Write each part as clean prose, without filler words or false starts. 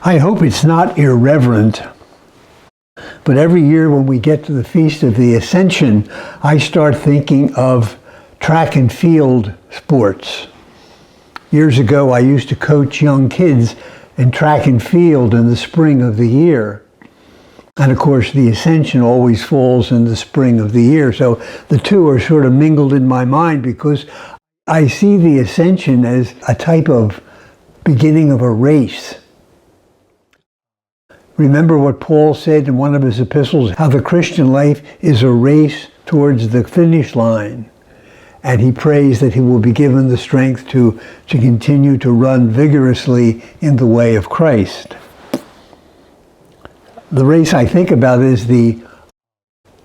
I hope it's not irreverent, but every year when we get to the Feast of the Ascension, I start thinking of track and field sports. Years ago, I used to coach young kids in track and field in the spring of the year. And of course, the Ascension always falls in the spring of the year. So the two are sort of mingled in my mind because I see the Ascension as a type of beginning of a race. Remember what Paul said in one of his epistles, how the Christian life is a race towards the finish line. And he prays that he will be given the strength to continue to run vigorously in the way of Christ. The race I think about is the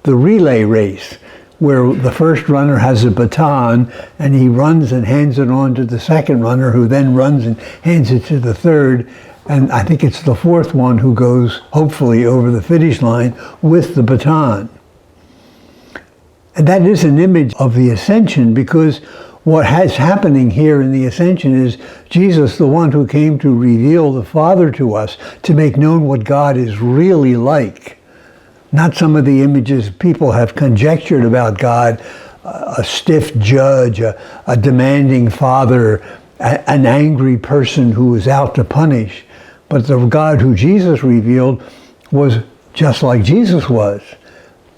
relay race, where the first runner has a baton and he runs and hands it on to the second runner, who then runs and hands it to the third. And I think it's the fourth one who goes, hopefully, over the finish line with the baton. And that is an image of the Ascension, because what is happening here in the Ascension is Jesus, the one who came to reveal the Father to us, to make known what God is really like. Not some of the images people have conjectured about God, a stiff judge, a demanding father, an angry person who is out to punish. But the God who Jesus revealed was just like Jesus was,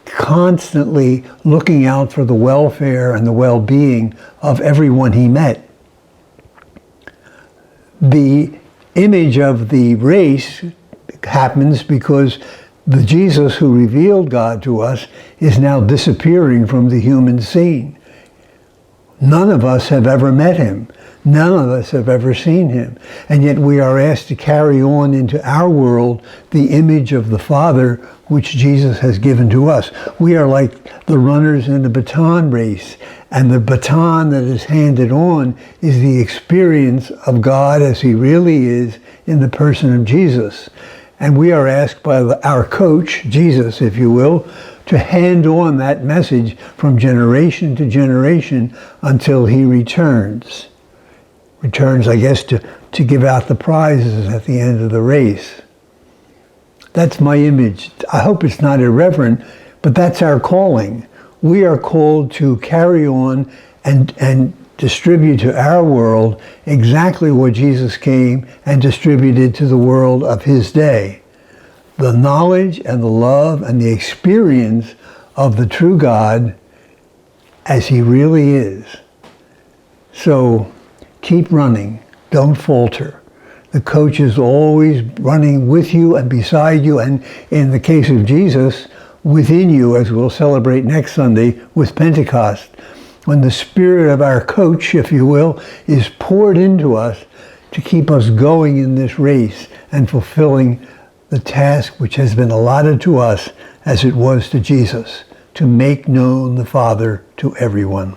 constantly looking out for the welfare and the well-being of everyone he met. The image of the race happens because the Jesus who revealed God to us is now disappearing from the human scene. None of us have ever met him. None of us have ever seen him. And yet we are asked to carry on into our world the image of the Father which Jesus has given to us. We are like the runners in the baton race. And the baton that is handed on is the experience of God as he really is in the person of Jesus. And we are asked by our coach, Jesus, if you will, to hand on that message from generation to generation until he returns. Returns, I guess, to give out the prizes at the end of the race. That's my image. I hope it's not irreverent, but that's our calling. We are called to carry on and distribute to our world exactly what Jesus came and distributed to the world of his day. The knowledge and the love and the experience of the true God as he really is. So keep running. Don't falter. The coach is always running with you and beside you, and in the case of Jesus, within you, as we'll celebrate next Sunday with Pentecost, when the spirit of our coach, if you will, is poured into us to keep us going in this race and fulfilling the task which has been allotted to us as it was to Jesus, to make known the Father to everyone.